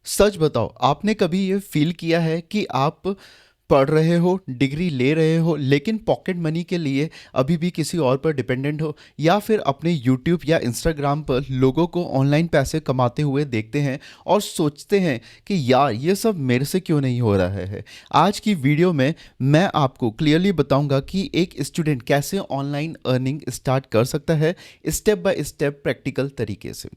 सच बताओ, आपने कभी ये फील किया है कि आप पढ़ रहे हो, डिग्री ले रहे हो, लेकिन पॉकेट मनी के लिए अभी भी किसी और पर डिपेंडेंट हो, या फिर अपने यूट्यूब या इंस्टाग्राम पर लोगों को ऑनलाइन पैसे कमाते हुए देखते हैं और सोचते हैं कि यार ये सब मेरे से क्यों नहीं हो रहा है। आज की वीडियो में मैं आपको क्लियरली बताऊंगा कि एक स्टूडेंट कैसे ऑनलाइन अर्निंग स्टार्ट कर सकता है, स्टेप बाय स्टेप प्रैक्टिकल तरीके से।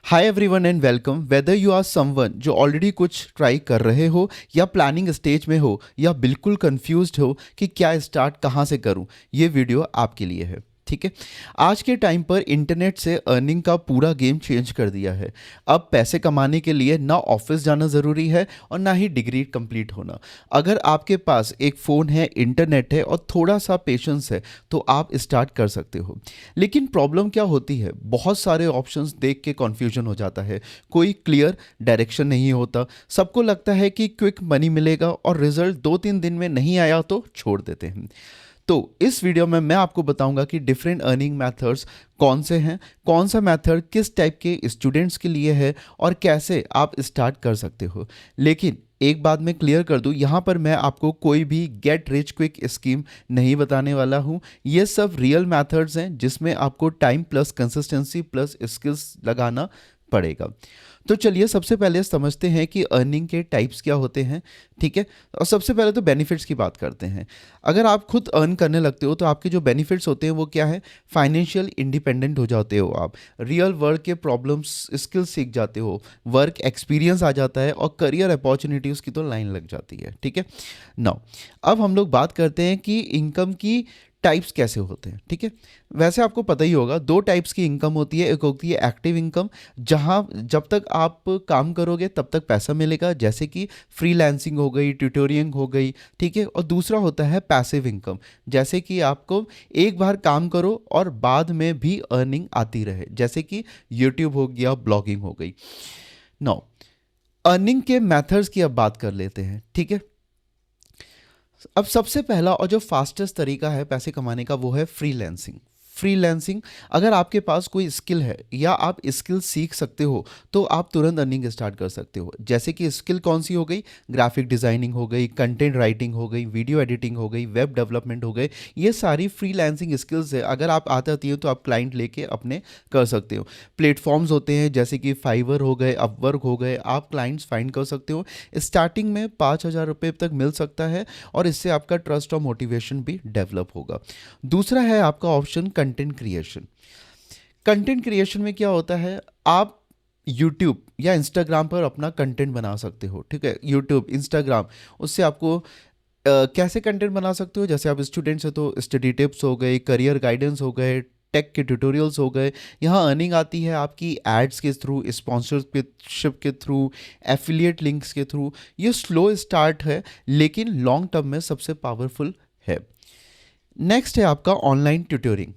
Hi everyone and welcome. Whether you are someone जो ऑलरेडी कुछ ट्राई कर रहे हो, या प्लानिंग स्टेज में हो, या बिल्कुल कंफ्यूज्ड हो कि क्या स्टार्ट कहाँ से करूँ, ये वीडियो आपके लिए है। ठीक है। आज के टाइम पर इंटरनेट से अर्निंग का पूरा गेम चेंज कर दिया है। अब पैसे कमाने के लिए ना ऑफिस जाना ज़रूरी है और ना ही डिग्री कंप्लीट होना। अगर आपके पास एक फ़ोन है, इंटरनेट है और थोड़ा सा पेशेंस है तो आप स्टार्ट कर सकते हो। लेकिन प्रॉब्लम क्या होती है, बहुत सारे ऑप्शंस देख के कन्फ्यूजन हो जाता है। कोई क्लियर डायरेक्शन नहीं होता। सबको लगता है कि क्विक मनी मिलेगा और रिजल्ट 2-3 दिन में नहीं आया तो छोड़ देते हैं। तो इस वीडियो में मैं आपको बताऊंगा कि डिफरेंट अर्निंग मेथड्स कौन से हैं, कौन सा मेथड किस टाइप के स्टूडेंट्स के लिए है और कैसे आप स्टार्ट कर सकते हो। लेकिन एक बात मैं क्लियर कर दूं, यहाँ पर मैं आपको कोई भी गेट रिच क्विक स्कीम नहीं बताने वाला हूँ। ये सब रियल मेथड्स हैं जिसमें आपको time plus consistency plus skills लगाना पड़ेगा। तो चलिए सबसे पहले समझते हैं कि अर्निंग के टाइप्स क्या होते हैं। ठीक है। और सबसे पहले तो बेनिफिट्स की बात करते हैं। अगर आप खुद अर्न करने लगते हो तो आपके जो बेनिफिट्स होते हैं वो क्या है? फाइनेंशियल इंडिपेंडेंट हो जाते हो आप, रियल वर्क के प्रॉब्लम्स स्किल्स सीख जाते हो, वर्क एक्सपीरियंस आ जाता है और करियर अपॉर्चुनिटीज़ की तो लाइन लग जाती है। ठीक है। नाउ अब हम लोग बात करते हैं कि इनकम की टाइप्स कैसे होते हैं। ठीक है। वैसे आपको पता ही होगा, दो टाइप्स की इनकम होती है। एक होती है एक्टिव इनकम, जहां जब तक आप काम करोगे तब तक पैसा मिलेगा, जैसे कि फ्रीलांसिंग हो गई, ट्यूटोरियंग हो गई। ठीक है। और दूसरा होता है पैसिव इनकम, जैसे कि आपको एक बार काम करो और बाद में भी अर्निंग आती रहे, जैसे कि यूट्यूब हो गया, ब्लॉगिंग हो गई। नाउ अर्निंग के मेथड्स की अब बात कर लेते हैं। ठीक है। अब सबसे पहला और जो फास्टेस्ट तरीका है पैसे कमाने का वो है फ्रीलैंसिंग। फ्रीलैंसिंग, अगर आपके पास कोई स्किल है या आप स्किल सीख सकते हो तो आप तुरंत अर्निंग स्टार्ट कर सकते हो। जैसे कि स्किल कौन सी हो गई? ग्राफिक डिज़ाइनिंग हो गई, कंटेंट राइटिंग हो गई, वीडियो एडिटिंग हो गई, वेब डेवलपमेंट हो गए। ये सारी फ्रीलैंसिंग स्किल्स है। अगर आप आती है तो आप क्लाइंट लेके अपने कर सकते हो। प्लेटफॉर्म्स होते हैं जैसे कि फाइवर हो गए, अपवर्क हो गए, आप क्लाइंट्स फाइंड कर सकते हो। स्टार्टिंग में 5,000 रुपये तक मिल सकता है और इससे आपका ट्रस्ट और मोटिवेशन भी डेवलप होगा। दूसरा है आपका option content creation. Content creation में क्या होता है, आप यूट्यूब या इंस्टाग्राम पर अपना कंटेंट बना सकते हो। ठीक है। यूट्यूब, इंस्टाग्राम, उससे आपको कैसे कंटेंट बना सकते हो? जैसे आप स्टूडेंट्स हैं तो स्टडी टिप्स हो गए, करियर गाइडेंस हो गए, टेक के ट्यूटोरियल्स हो गए। यहाँ अर्निंग आती है आपकी एड्स के थ्रू, स्पॉन्सरशिप के थ्रू, एफिलिएट लिंक्स के थ्रू। ये स्लो स्टार्ट है लेकिन लॉन्ग टर्म में सबसे पावरफुल है। नेक्स्ट है आपका ऑनलाइन ट्यूटोरिंग।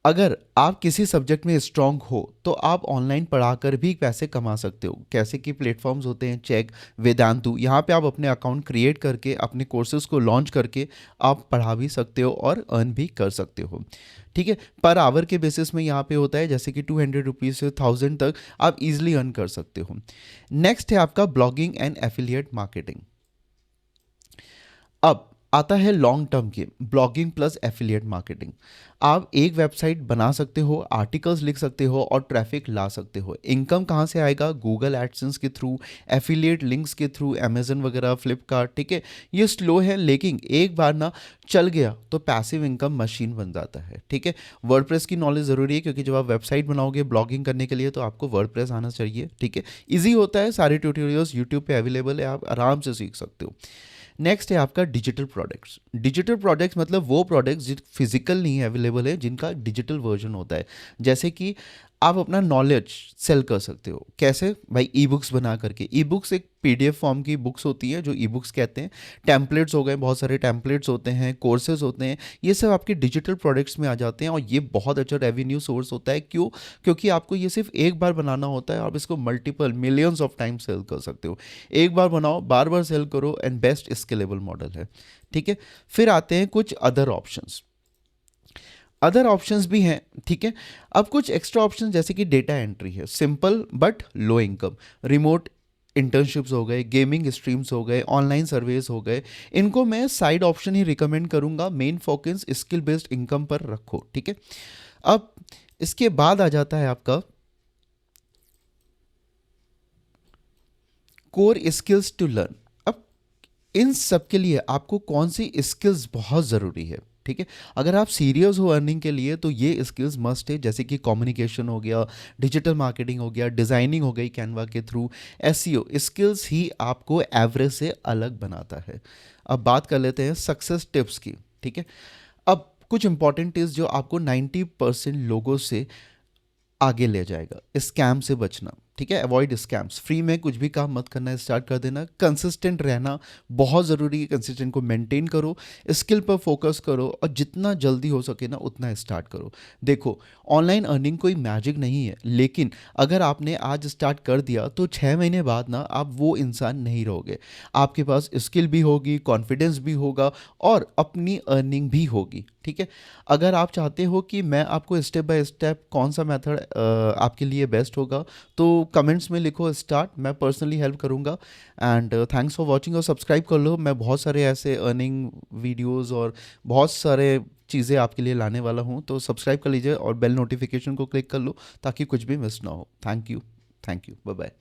अगर आप किसी सब्जेक्ट में स्ट्रांग हो तो आप ऑनलाइन पढ़ाकर भी पैसे कमा सकते हो। कैसे कि प्लेटफॉर्म्स होते हैं चेक, वेदांतु, यहाँ पे आप अपने अकाउंट क्रिएट करके अपने कोर्सेज को लॉन्च करके आप पढ़ा भी सकते हो और अर्न भी कर सकते हो। ठीक है। पर आवर के बेसिस में यहाँ पे होता है, जैसे कि 200 रुपीज़ से 1000 तक आप इजीली अर्न कर सकते हो। नेक्स्ट है आपका ब्लॉगिंग एंड एफिलिएट मार्केटिंग। अब आता है लॉन्ग टर्म के ब्लॉगिंग प्लस एफिलिएट मार्केटिंग। आप एक वेबसाइट बना सकते हो, आर्टिकल्स लिख सकते हो और ट्रैफिक ला सकते हो। इनकम कहाँ से आएगा? गूगल एडसेंस के थ्रू, एफिलिएट लिंक्स के थ्रू, अमेजन वगैरह, फ्लिपकार्ट। ठीक है। ये स्लो है लेकिन एक बार ना चल गया तो पैसिव इनकम मशीन बन जाता है। ठीक है। वर्डप्रेस की नॉलेज ज़रूरी है, क्योंकि जब आप वेबसाइट बनाओगे ब्लॉगिंग करने के लिए तो आपको वर्डप्रेस आना चाहिए। ठीक है। ईजी होता है, सारे ट्यूटोरियल्स यूट्यूब पे अवेलेबल है, आप आराम से सीख सकते हो। नेक्स्ट है आपका डिजिटल प्रोडक्ट्स। डिजिटल प्रोडक्ट्स मतलब वो प्रोडक्ट्स जो फिजिकल नहीं अवेलेबल है, जिनका डिजिटल वर्जन होता है। जैसे कि आप अपना नॉलेज सेल कर सकते हो। कैसे भाई? ई बुक्स बना करके। ई बुक्स एक पीडीएफ फॉर्म की बुक्स होती है जो ई बुक्स कहते हैं। टेम्पलेट्स हो गए, बहुत सारे टेम्पलेट्स होते हैं, कोर्सेज होते हैं, ये सब आपके डिजिटल प्रोडक्ट्स में आ जाते हैं और ये बहुत अच्छा रेवेन्यू सोर्स होता है। क्यों? क्योंकि आपको ये सिर्फ एक बार बनाना होता है, आप इसको multiple millions of time sell कर सकते हो। एक बार बनाओ, बार बार सेल करो, एंड बेस्ट स्केलेबल मॉडल है। ठीक है। फिर आते हैं कुछ अदर ऑप्शंस। अदर ऑप्शंस भी हैं, ठीक है। अब कुछ एक्स्ट्रा ऑप्शन जैसे कि डेटा एंट्री है, simple but low income, remote internships हो गए, गेमिंग स्ट्रीम्स हो गए, ऑनलाइन सर्वेस हो गए, इनको मैं साइड ऑप्शन ही रिकमेंड करूंगा। Main focus skill based income पर रखो, ठीक है। अब इसके बाद आ जाता है आपका कोर स्किल्स टू लर्न। अब इन सब के लिए आपको कौन सी स्किल्स बहुत ज़रूरी है, ठीक है। अगर आप सीरियस हो अर्निंग के लिए तो ये स्किल्स मस्ट है, जैसे कि कम्युनिकेशन हो गया, डिजिटल मार्केटिंग हो गया, डिज़ाइनिंग हो गई कैनवा के थ्रू, एसईओ स्किल्स ही आपको एवरेज से अलग बनाता है। अब बात कर लेते हैं सक्सेस टिप्स की, ठीक है। अब कुछ इंपॉर्टेंट टिप्स जो आपको 90% लोगों से आगे ले जाएगा। स्कैम से बचना, ठीक है, अवॉइड स्कैम्स। फ्री में कुछ भी काम मत करना, स्टार्ट कर देना। कंसिस्टेंट रहना बहुत ज़रूरी है, कंसिस्टेंट को मेंटेन करो, स्किल पर फोकस करो और जितना जल्दी हो सके ना उतना स्टार्ट करो। देखो, ऑनलाइन अर्निंग कोई मैजिक नहीं है, लेकिन अगर आपने आज स्टार्ट कर दिया तो 6 महीने बाद ना आप वो इंसान नहीं रहोगे। आपके पास स्किल भी होगी, कॉन्फिडेंस भी होगा और अपनी अर्निंग भी होगी, ठीक है। अगर आप चाहते हो कि मैं आपको स्टेप बाय स्टेप कौन सा मेथड आपके लिए बेस्ट होगा तो कमेंट्स में लिखो स्टार्ट, मैं पर्सनली हेल्प करूँगा। एंड थैंक्स फॉर वॉचिंग और सब्सक्राइब कर लो, मैं बहुत सारे ऐसे अर्निंग वीडियोस और बहुत सारे चीज़ें आपके लिए लाने वाला हूँ, तो सब्सक्राइब कर लीजिए और बेल नोटिफिकेशन को क्लिक कर लो ताकि कुछ भी मिस ना हो। Thank you, bye bye.